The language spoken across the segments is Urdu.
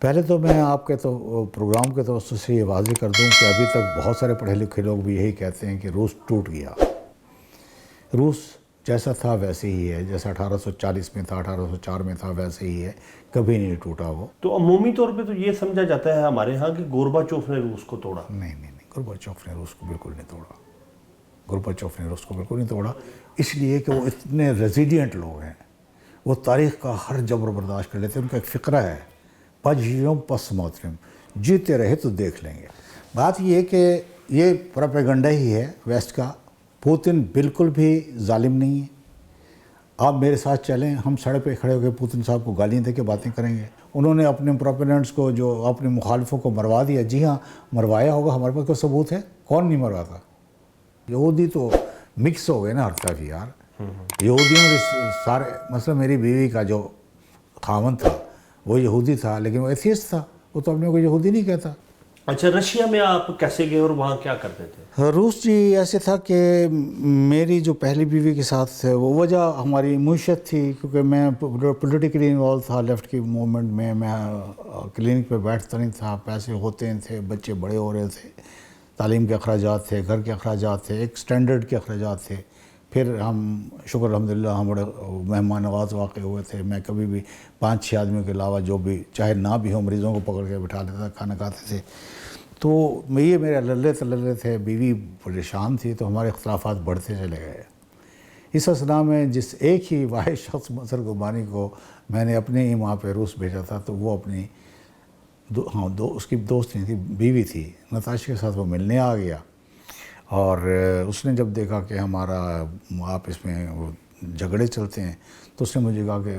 پہلے تو میں آپ کے تو پروگرام کے توسط سے یہ واضح کر دوں کہ ابھی تک بہت سارے پڑھے لکھے لوگ بھی یہی کہتے ہیں کہ روس ٹوٹ گیا. روس جیسا تھا ویسے ہی ہے، جیسا 1840 میں تھا، 1804 میں تھا، ویسے ہی ہے، کبھی نہیں ٹوٹا وہ. تو عمومی طور پہ تو یہ سمجھا جاتا ہے ہمارے ہاں کہ گورباچوف نے روس کو توڑا. نہیں، گورباچوف نے روس کو بالکل نہیں توڑا. گورباچوف نے روس کو بالکل نہیں توڑا، اس لیے کہ وہ اتنے ریزیڈینٹ لوگ ہیں، وہ تاریخ کا ہر جبر برداشت کر لیتے ہیں. ان کا ایک فقرہ ہے، پجیوم پس موترم، جیتے رہے تو دیکھ لیں گے. بات یہ ہے کہ یہ پروپیگنڈا ہی ہے ویسٹ کا. پوتن بالکل بھی ظالم نہیں ہے. آپ میرے ساتھ چلیں، ہم سڑک پہ کھڑے ہو کے پوتن صاحب کو گالیاں دے کے باتیں کریں گے. انہوں نے اپنے پروپیگنڈس کو، جو اپنے مخالفوں کو مروا دیا. جی ہاں، مروایا ہوگا، ہمارے پاس کوئی ثبوت ہے؟ کون نہیں مرواتا؟ یہودی تو مکس ہو گئے نا ہر طرف یار. یہودیوں نے سارے، مثلا میری بیوی کا جو خاوند تھا وہ یہودی تھا، لیکن وہ ایتھیسٹ تھا، وہ تو اپنے کو یہودی نہیں کہتا. اچھا، رشیا میں آپ کیسے گئے اور وہاں کیا کرتے تھے؟ روس جی ایسے تھا کہ میری جو پہلی بیوی کے ساتھ وہ وجہ ہماری معیشت تھی، کیونکہ میں پولیٹیکلی انوالو تھا لیفٹ کی موومنٹ میں کلینک پہ بیٹھتا نہیں تھا، پیسے ہوتے نہیں تھے، بچے بڑے ہو رہے تھے، تعلیم کے اخراجات تھے، گھر کے اخراجات تھے، ایک سٹینڈرڈ کے اخراجات تھے. پھر ہم شکر الحمدللہ ہم بڑے مہمان نواز واقع ہوئے تھے. میں کبھی بھی 5-6 آدمیوں کے علاوہ جو بھی چاہے نہ بھی ہو مریضوں کو پکڑ کے بٹھا لیتا تھا، کھانا کھاتے تھے. تو یہ میرے للے تھے. بیوی پریشان تھی، تو ہمارے اختلافات بڑھتے چلے گئے. اس اثناء میں جس ایک ہی واحد شخص مظہر گبانی کو میں نے اپنے ہی وہاں پہ روس بھیجا تھا، تو وہ اپنی اس کی دوست نہیں تھی، بیوی تھی، نتاشا کے ساتھ وہ ملنے آ گیا. اور اس نے جب دیکھا کہ ہمارا آپس میں وہ جھگڑے چلتے ہیں، تو اس نے مجھے کہا کہ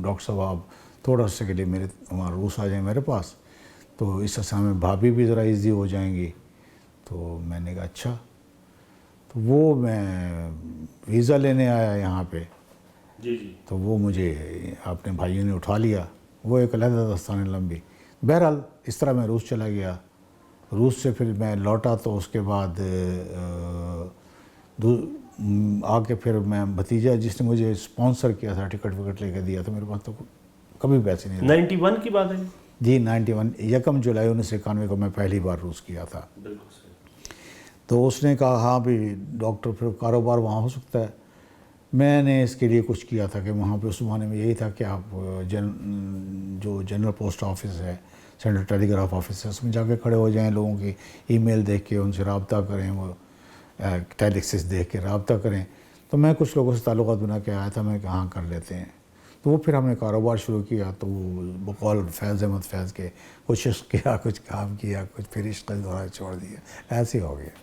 ڈاکٹر صاحب آپ تھوڑا عرصے کے لیے وہاں روس آ جائیں میرے پاس، تو اس اثناء میں بھابھی بھی ذرا ایزی ہو جائیں گی. تو میں نے کہا اچھا. تو وہ میں ویزا لینے آیا یہاں پہ. جی. تو وہ مجھے اپنے بھائیوں نے اٹھا لیا، وہ ایک علیحدہ داستان لمبی. بہرحال اس طرح میں روس چلا گیا. روس سے پھر میں لوٹا تو اس کے بعد آ کے پھر میں بھتیجا جس نے مجھے اسپانسر کیا تھا، ٹکٹ وکٹ لے کے دیا تھا، میرے پاس تو کبھی پیسے نہیں تھے. 91 کی بات ہے جی 91 1 جولائی 1991 کو میں پہلی بار روس کیا تھا. بالکل صحیح. تو اس نے کہا ہاں بھی ڈاکٹر پھر کاروبار وہاں ہو سکتا ہے. میں نے اس کے لیے کچھ کیا تھا کہ وہاں پہ اس زمانے میں یہی تھا کہ آپ جو جنرل پوسٹ آفس ہے، سینٹرل ٹیلی گراف آفس ہے، اس میں جا کے کھڑے ہو جائیں، لوگوں کی ای میل دیکھ کے ان سے رابطہ کریں، وہ ٹیلیکسس دیکھ کے رابطہ کریں. تو میں کچھ لوگوں سے تعلقات بنا کے آیا تھا، میں کہ ہاں کر لیتے ہیں. تو وہ پھر ہم نے کاروبار شروع کیا. تو وہ بقول فیض احمد فیض کے کچھ عشق کیا، کچھ کام کیا، کچھ پھر عشق دورہ چھوڑ دیا، ایسے ہو گیا.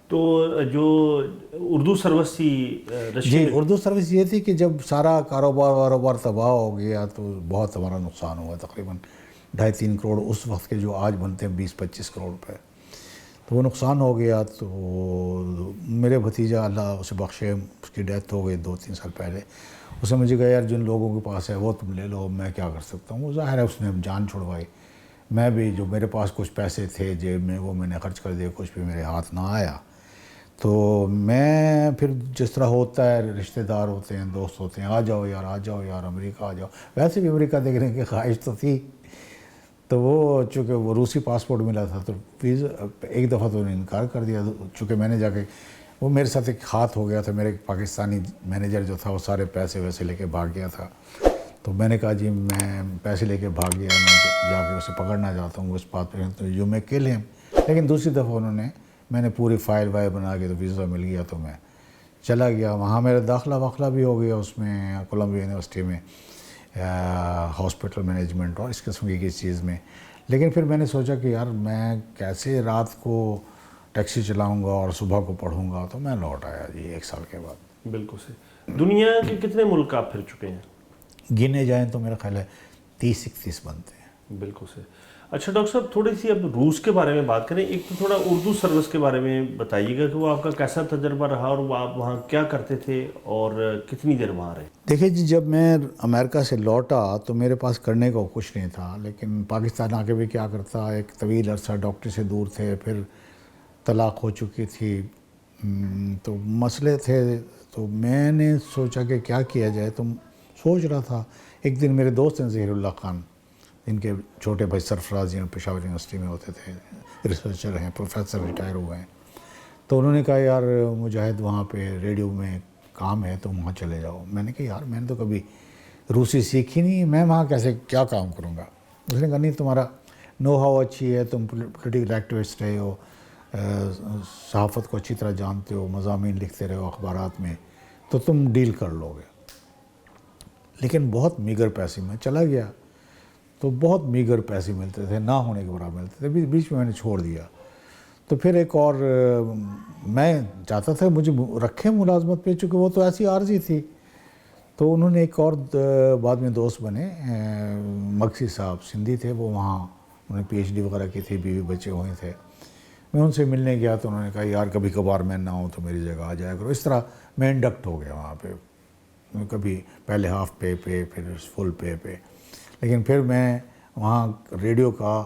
تو جو اردو سروس تھی رشیا جی میں، اردو سروس یہ تھی کہ جب سارا کاروبار تباہ ہو گیا تو بہت ہمارا نقصان ہوا، تقریباً 2.5-3 کروڑ اس وقت کے جو آج بنتے ہیں 20-25 کروڑ روپے. تو وہ نقصان ہو گیا. تو میرے بھتیجا اللہ اسے بخشے، اس کی ڈیتھ ہو گئی 2-3 سال پہلے. اس نے مجھے کہا یار جن لوگوں کے پاس ہے وہ تم لے لو، میں کیا کر سکتا ہوں. وہ ظاہر ہے اس نے جان چھڑوائی. میں بھی جو میرے پاس کچھ پیسے تھے جیب میں وہ میں نے خرچ کر دیے، کچھ بھی میرے ہاتھ نہ آیا. تو میں پھر جس طرح ہوتا ہے، رشتہ دار ہوتے ہیں، دوست ہوتے ہیں، آ جاؤ یار امریکہ آ جاؤ. ویسے بھی امریکہ دیکھنے کی خواہش تو تھی. تو وہ چونکہ وہ روسی پاسپورٹ ملا تھا تو ویزا ایک دفعہ تو انہوں نے انکار کر دیا. چونکہ میں نے جا کے وہ میرے ساتھ ایک ہاتھ ہو گیا تھا، میرے پاکستانی مینیجر جو تھا وہ سارے پیسے ویسے لے کے بھاگ گیا تھا. تو میں نے کہا جی میں پیسے لے کے بھاگ گیا، میں جا کے اسے پکڑنا چاہتا ہوں اس بات پہ. تو یو میں کل ہم. لیکن دوسری دفعہ میں نے پوری فائل بنا کے تو ویزا مل گیا. تو میں چلا گیا وہاں. میرا داخلہ بھی ہو گیا اس میں کولمبیا یونیورسٹی میں، ہاسپٹل مینجمنٹ اور اس قسم کی کسی چیز میں. لیکن پھر میں نے سوچا کہ یار میں کیسے رات کو ٹیکسی چلاؤں گا اور صبح کو پڑھوں گا. تو میں لوٹ آیا جی 1 سال کے بعد. بالکل صحیح. دنیا کے کتنے ملک آپ پھر چکے ہیں؟ گنے جائیں تو میرا خیال ہے 30-31 بنتے ہیں. بالکل صحیح. اچھا ڈاکٹر صاحب، تھوڑی سی اب روس کے بارے میں بات کریں. ایک تو تھوڑا اردو سروس کے بارے میں بتائیے گا کہ وہ آپ کا کیسا تجربہ رہا اور وہ آپ وہاں کیا کرتے تھے اور کتنی دیر وہاں رہے؟ دیکھیے جی، جب میں امریکہ سے لوٹا تو میرے پاس کرنے کو کچھ نہیں تھا. لیکن پاکستان آ کے بھی کیا کرتا، ایک طویل عرصہ ڈاکٹر سے دور تھے، پھر طلاق ہو چکی تھی، تو مسئلے تھے. تو میں نے سوچا کہ کیا کیا جائے. تو سوچ رہا تھا. ایک دن میرے دوست ہیں ظہیر اللہ خان، ان کے چھوٹے بھائی سرفراز پشاور یونیورسٹی میں ہوتے تھے، ریسرچر ہیں، پروفیسر ریٹائر ہوئے ہیں، تو انہوں نے کہا یار مجاہد وہاں پہ ریڈیو میں کام ہے تو وہاں چلے جاؤ۔ میں نے کہا یار میں نے تو کبھی روسی سیکھی نہیں، میں وہاں کیسے کیا کام کروں گا؟ اس نے کہا نہیں تمہارا نو ہاؤ اچھی ہے، تم پولیٹیکل ایکٹیوسٹ رہے ہو، صحافت کو اچھی طرح جانتے ہو، مضامین لکھتے رہے ہو اخبارات میں، تو تم ڈیل کر لو گے۔ لیکن بہت میگر پیسے میں چلا گیا تو بہت میگر پیسے ملتے تھے، نہ ہونے کے برابر ملتے تھے، بیچ میں نے چھوڑ دیا۔ تو پھر ایک اور میں چاہتا تھا مجھے رکھیں ملازمت پہ، چونکہ وہ تو ایسی عارضی تھی، تو انہوں نے ایک اور بعد میں دوست بنے، مکسی صاحب سندھی تھے، وہ وہاں انہوں نے پی ایچ ڈی وغیرہ کی تھی، بیوی بچے ہوئے تھے۔ میں ان سے ملنے گیا تو انہوں نے کہا یار کبھی کبھار میں نہ ہوں تو میری جگہ آ جایا کرو۔ اس طرح میں انڈکٹ ہو گیا وہاں پہ، کبھی پہلے ہاف پے پہ پھر فل پے پہ۔ لیکن پھر میں وہاں ریڈیو کا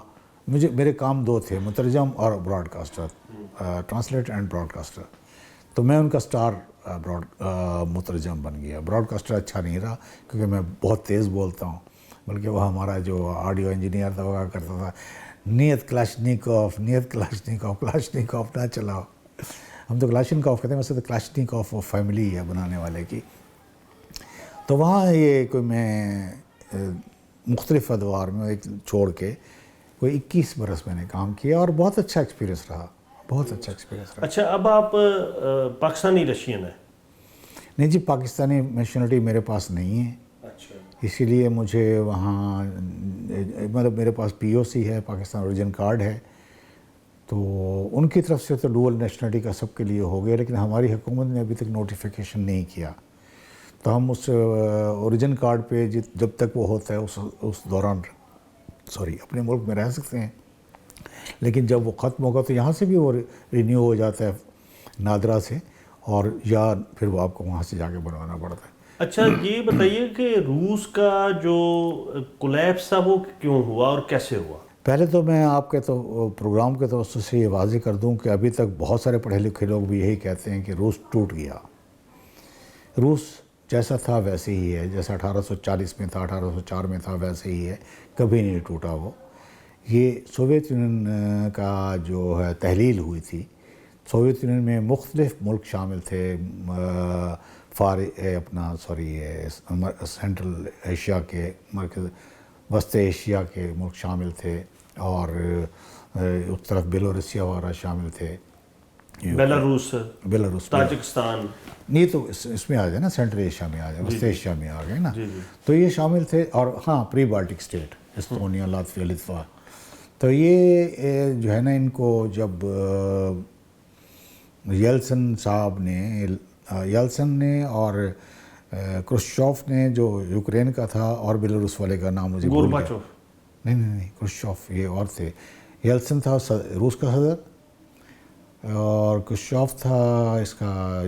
میرے کام دو تھے، مترجم اور broadcaster, translator and broadcaster. تو میں ان کا سٹار مترجم بن گیا۔ براڈ کاسٹر اچھا نہیں رہا کیونکہ میں بہت تیز بولتا ہوں، بلکہ وہ ہمارا جو آڈیو انجینئر تھا وہ کہا کرتا تھا نیت کلاشنیکوف، نیت کلاشنیکوف، کلاشنیکوف نہ چلاؤ۔ ہم تو کلاشنکوف کہتے ہیں، ویسے تو کلاشنیکوف وہ فیملی ہے بنانے والے کی۔ تو وہاں یہ کوئی میں مختلف ادوار میں ایک چھوڑ کے کوئی 21 برس میں نے کام کیا اور بہت اچھا ایکسپیرینس رہا، بہت اچھا ایکسپیرینس رہا۔ اچھا، اب آپ پاکستانی رشین ہیں؟ نہیں جی، پاکستانی نیشنلٹی میرے پاس نہیں ہے، اچھا، اسی لیے مجھے وہاں مطلب میرے پاس پی او سی ہے، پاکستان اوریجن کارڈ ہے، تو ان کی طرف سے تو ڈوول نیشنلٹی کا سب کے لیے ہو گیا، لیکن ہماری حکومت نے ابھی تک نوٹیفیکیشن نہیں کیا۔ تو ہم اس اوریجن کارڈ پہ جب تک وہ ہوتا ہے اس دوران اپنے ملک میں رہ سکتے ہیں، لیکن جب وہ ختم ہوگا تو یہاں سے بھی وہ رینیو ہو جاتا ہے نادرا سے، اور یا پھر وہ آپ کو وہاں سے جا کے بنوانا پڑتا ہے۔ اچھا یہ بتائیے کہ روس کا جو کولیپس تھا وہ کیوں ہوا اور کیسے ہوا؟ پہلے تو میں آپ کے تو پروگرام کے توسط سے یہ واضح کر دوں کہ ابھی تک بہت سارے پڑھے لکھے لوگ بھی یہی کہتے ہیں کہ روس ٹوٹ گیا۔ روس جیسا تھا ویسے ہی ہے، جیسا 1840 میں تھا، 1804 میں تھا، ویسے ہی ہے، کبھی نہیں ٹوٹا وہ۔ یہ سوویت یونین کا جو ہے تحلیل ہوئی تھی، سوویت یونین میں مختلف ملک شامل تھے، سینٹرل ایشیا کے مرکز، وسط ایشیا کے ملک شامل تھے، اور اس طرف بیلوروسیا وغیرہ شامل تھے، بیلاروس، تاجکستان، نہیں تو اس میں آ گئے نا، سینٹرل ایشیا میں آ گئے، وسط ایشیا میں آ گئے نا، تو یہ شامل تھے، اور ہاں پری بالٹک اسٹیٹ، استونیا، لاتویا، لتوا۔ تو یہ جو ہے نا، ان کو جب یلسن نے اور کرشچوف نے، جو یوکرین کا تھا، اور بیلاروس والے کا نام مجھے بھول گیا، نہیں کرشچوف یہ اور تھے، یلسن تھا روس کا صدر، اور کرشچوف تھا اس کا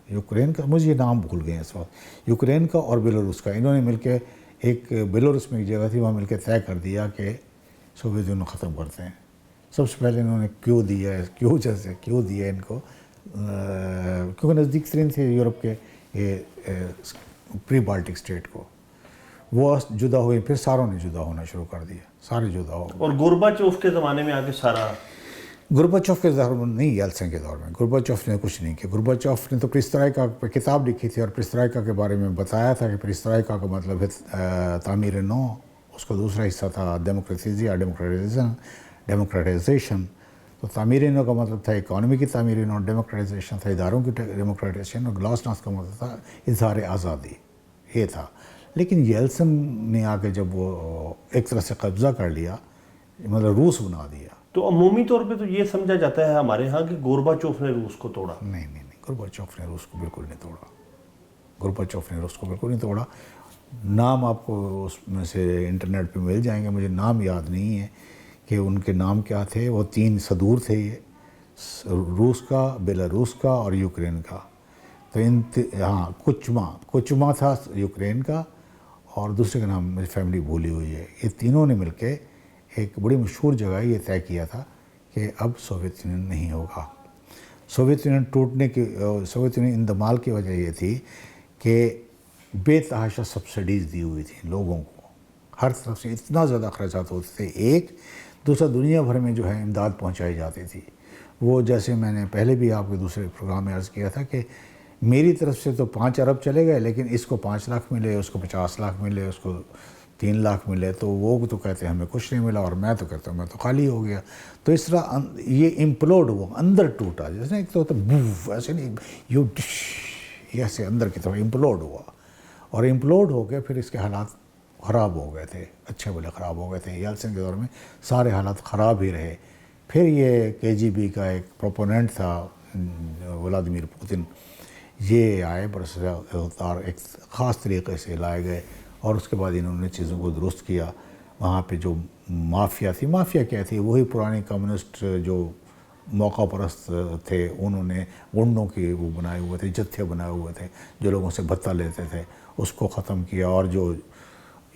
یوکرین کا، مجھے یہ نام بھول گئے اس وقت، یوکرین کا اور بیلاروس کا، انہوں نے مل کے ایک بیلاروس میں ایک جگہ تھی، وہاں مل کے طے کر دیا کہ سوویت یونین ختم کرتے ہیں۔ سب سے پہلے انہوں نے کیوں دیا ان کو، کیونکہ نزدیک ترین تھے یورپ کے یہ پری بالٹک اسٹیٹ کو، وہ جدا ہوئے، پھر ساروں نے جدا ہونا شروع کر دیا، سارے جدا ہو گئے۔ اور گورباچوف کے زمانے میں آگے سارا، گورباچوف کے دور میں نہیں، یلسن کے دور میں گورباچوف نے کچھ نہیں کیا۔ گورباچوف نے تو پریسترائکا پہ کتاب لکھی تھی، اور پریسترائکا کے بارے میں بتایا تھا کہ پریسترائکا کا مطلب ہے تعمیر نو، اس کا دوسرا حصہ تھا ڈیموکریٹائزیشن۔ تو تعمیر نو کا مطلب تھا اکانومی کی تعمیر نو، ڈیموکریٹائزیشن تھا اداروں کی ڈیموکریٹائزیشن، اور گلاسناس کا مطلب تھا اظہار آزادی، یہ تھا۔ لیکن یلسن نے آ کے جب وہ ایک طرح سے قبضہ کر لیا، مطلب روس بنا دیا۔ تو عمومی طور پہ تو یہ سمجھا جاتا ہے ہمارے ہاں کہ گورباچوف نے روس کو توڑا۔ نہیں، گورباچوف نے روس کو بالکل نہیں توڑا، گورباچوف نے روس کو بالکل نہیں توڑا۔ نام آپ کو اس میں سے انٹرنیٹ پہ مل جائیں گے، مجھے نام یاد نہیں ہے کہ ان کے نام کیا تھے، وہ 3 صدور تھے، یہ روس کا، بیلاروس کا اور یوکرین کا۔ تو ہاں کچما تھا یوکرین کا، اور دوسرے کا نام میری فیملی بھولی ہوئی ہے۔ یہ تینوں نے مل کے ایک بڑی مشہور جگہ یہ طے کیا تھا کہ اب سوویت یونین نہیں ہوگا۔ سوویت یونین ٹوٹنے کی، سوویت یونین اندمال کی وجہ یہ تھی کہ بے تحاشا سبسڈیز دی ہوئی تھیں لوگوں کو، ہر طرف سے اتنا زیادہ اخراجات ہوتے تھے. ایک دوسرا دنیا بھر میں جو ہے امداد پہنچائی جاتی تھی. وہ جیسے میں نے پہلے بھی آپ کے دوسرے پروگرام میں عرض کیا تھا کہ میری طرف سے تو 5 ارب چلے گئے, لیکن اس کو 5 لاکھ ملے, اس کو 50 لاکھ ملے, اس کو 3 لاکھ ملے, تو وہ تو کہتے ہیں ہمیں کچھ نہیں ملا, اور میں تو کہتا ہوں میں تو خالی ہو گیا. تو اس طرح یہ امپلوڈ ہوا, اندر ٹوٹا, جیسے ایک تو ہوتا بوف, ایسے نہیں یو ڈش, ایسے اندر کی طرف امپلوڈ ہوا, اور امپلوڈ ہو کے پھر اس کے حالات خراب ہو گئے تھے, اچھے بھلے خراب ہو گئے تھے. یلتسن کے دور میں سارے حالات خراب ہی رہے. پھر یہ KGB کا ایک پروپوننٹ تھا ولادیمیر پوتن, یہ آئے برسر ایک خاص طریقے سے لائے گئے, اور اس کے بعد انہوں نے چیزوں کو درست کیا. وہاں پہ جو مافیا تھی, مافیا کیا تھی, وہی پرانے کمیونسٹ جو موقع پرست تھے, انہوں نے گنڈوں کے وہ بنائے ہوئے تھے, جتھے بنائے ہوئے تھے جو لوگوں سے بھتہ لیتے تھے, اس کو ختم کیا. اور جو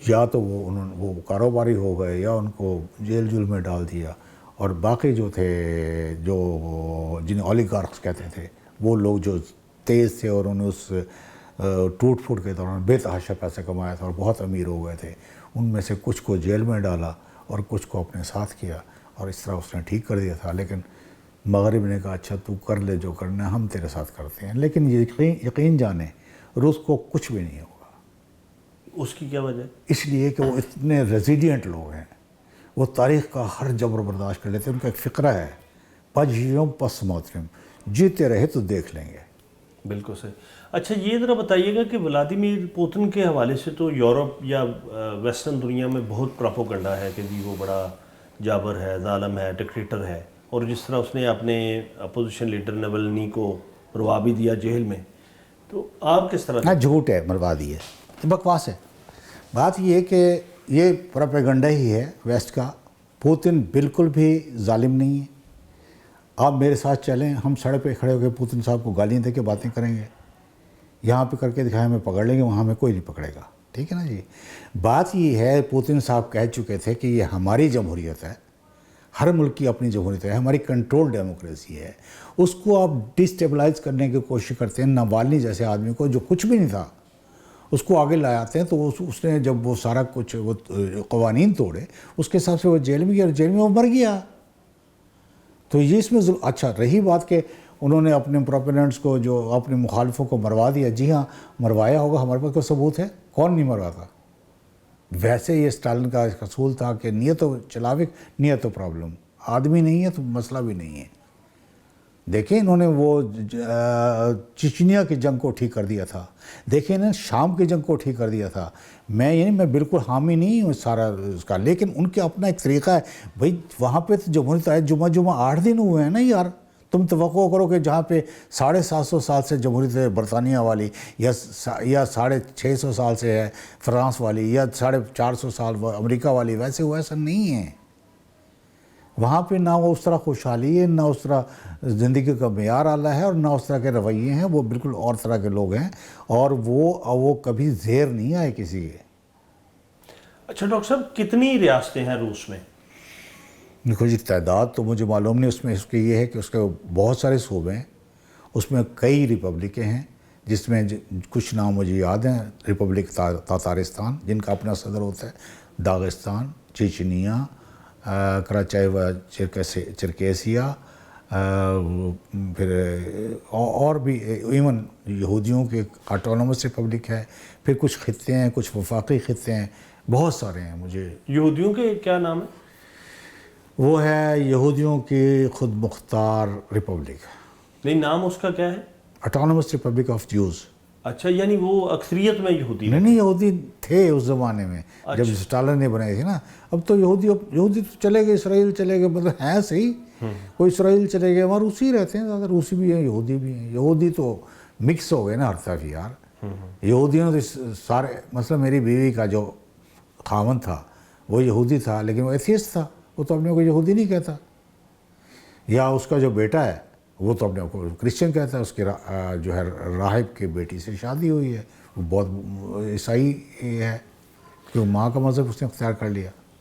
یا تو وہ کاروباری ہو گئے یا ان کو جیل جول میں ڈال دیا, اور باقی جو تھے جو جنہیں اولیگارکس کہتے تھے, وہ لوگ جو تیز تھے اور انہوں نے اس ٹوٹ پھوٹ کے دوران بے تحاشا پیسہ کمایا تھا اور بہت امیر ہو گئے تھے, ان میں سے کچھ کو جیل میں ڈالا اور کچھ کو اپنے ساتھ کیا, اور اس طرح اس نے ٹھیک کر دیا تھا. لیکن مغرب نے کہا اچھا تو کر لے جو کرنا ہے, ہم تیرے ساتھ کرتے ہیں. لیکن یقین جانیں روس کو کچھ بھی نہیں ہوگا. اس کی کیا وجہ؟ اس لیے کہ وہ اتنے ریزیڈینٹ لوگ ہیں, وہ تاریخ کا ہر جبر برداشت کر لیتے ہیں. ان کا ایک فقرہ ہے, پجیوم پس موترم, جیتے رہے تو دیکھ لیں گے. بالکل صحیح. اچھا یہ ذرا بتائیے گا کہ ولادیمیر پوتن کے حوالے سے تو یورپ یا ویسٹرن دنیا میں بہت پراپوگنڈا ہے کہ جی وہ بڑا جابر ہے, ظالم ہے, ڈکٹیٹر ہے, اور جس طرح اس نے اپنے اپوزیشن لیڈر نولنی کو مروا بھی دیا جیل میں, تو آپ کس طرح؟ نہ جھوٹ ہے, مروا دی ہے, بکواس ہے. بات یہ ہے کہ یہ پروپیگنڈا ہی ہے ویسٹ کا. پوتن بالکل بھی ظالم نہیں ہے. آپ میرے ساتھ چلیں, ہم سڑک پہ کھڑے ہو کے پوتن صاحب کو گالیاں دے کے باتیں کریں گے, یہاں پہ کر کے دکھائیں ہمیں پکڑ لیں گے, وہاں ہمیں کوئی نہیں پکڑے گا. ٹھیک ہے نا جی. بات یہ ہے, پوتن صاحب کہہ چکے تھے کہ یہ ہماری جمہوریت ہے, ہر ملک کی اپنی جمہوریت ہے, ہماری کنٹرول ڈیموکریسی ہے. اس کو آپ ڈسٹیبلائز کرنے کی کوشش کرتے ہیں. نوالنی جیسے آدمی کو جو کچھ بھی نہیں تھا اس کو آگے لائے آتے ہیں, تو اس نے جب وہ سارا کچھ وہ قوانین توڑے, اس کے حساب سے وہ جیل میں گیا, اور جیل میں وہ مر گیا. تو یہ اس میں اچھا رہی بات کہ انہوں نے اپنے پروپوننٹس کو, جو اپنے مخالفوں کو مروا دیا. جی ہاں مروایا ہوگا, ہمارے پاس کوئی ثبوت ہے؟ کون نہیں مرواتا؟ ویسے یہ اسٹالن کا اصول تھا کہ نیت و چلاوک, نیت و پرابلم. آدمی نہیں ہے تو مسئلہ بھی نہیں ہے. دیکھیں انہوں نے وہ چچنیا کی جنگ کو ٹھیک کر دیا تھا, دیکھیں نا شام کی جنگ کو ٹھیک کر دیا تھا. میں بالکل حامی نہیں ہوں سارا اس کا, لیکن ان کے اپنا ایک طریقہ ہے. بھائی وہاں پہ تو جمہوریت آئے جمعہ 8 دن ہوئے ہیں نا یار. تم توقع کرو کہ جہاں پہ 750 سال سے جمہوریت برطانیہ والی, یا 650 سال سے ہے فرانس والی, یا 450 سال امریکہ والی, ویسے وہ ایسا نہیں ہے. وہاں پہ نہ وہ اس طرح خوشحالی ہے, نہ اس طرح زندگی کا معیار اعلیٰ ہے, اور نہ اس طرح کے رویے ہیں. وہ بالکل اور طرح کے لوگ ہیں, اور وہ کبھی زیر نہیں آئے کسی کے. اچھا ڈاکٹر صاحب, کتنی ریاستیں ہیں روس میں؟ دیکھو جی تعداد تو مجھے معلوم نہیں. اس میں اس کے یہ ہے کہ اس کے بہت سارے صوبے ہیں, اس میں کئی ریپبلکیں ہیں, جس میں کچھ نام مجھے یاد ہیں. ریپبلک تاتارستان جن کا اپنا صدر ہوتا ہے, داغستان, چیچنیا, کراچائیو چرکیسیا, پھر اور بھی ایون یہودیوں کے آٹونومس ریپبلک ہے. پھر کچھ خطے ہیں, کچھ وفاقی خطے ہیں, بہت سارے ہیں. مجھے یہودیوں کے کیا نام ہے؟ وہ ہے یہودیوں کی خود مختار ریپبلک. نہیں, نام اس کا کیا ہے؟ Autonomous republic of Jews. اچھا, یعنی وہ اکثریت میں یہودی نہیں یہودی تھے اس زمانے میں جب اسٹالن نے بنائی تھی نا. اب تو یہودی تو چلے گئے, اسرائیل چلے گئے, مطلب ہیں صحیح, کوئی اسرائیل چلے گئے, وہاں روسی رہتے ہیں زیادہ, روسی بھی ہیں یہودی بھی ہیں. یہودی تو مکس ہو گئے نا ہر طرف یار. یہودیوں تو سارے, مثلا میری بیوی کا جو خاوند تھا وہ یہودی تھا, لیکن وہ ایتھیسٹ تھا, وہ تو اپنے کو یہودی نہیں کہتا. یا اس کا جو بیٹا ہے وہ تو اپنے کو کرسچن کہتا ہے. اس کے جو ہے راہب کی بیٹی سے شادی ہوئی ہے, وہ بہت عیسائی ہے, کہ ماں کا مذہب اس نے اختیار کر لیا.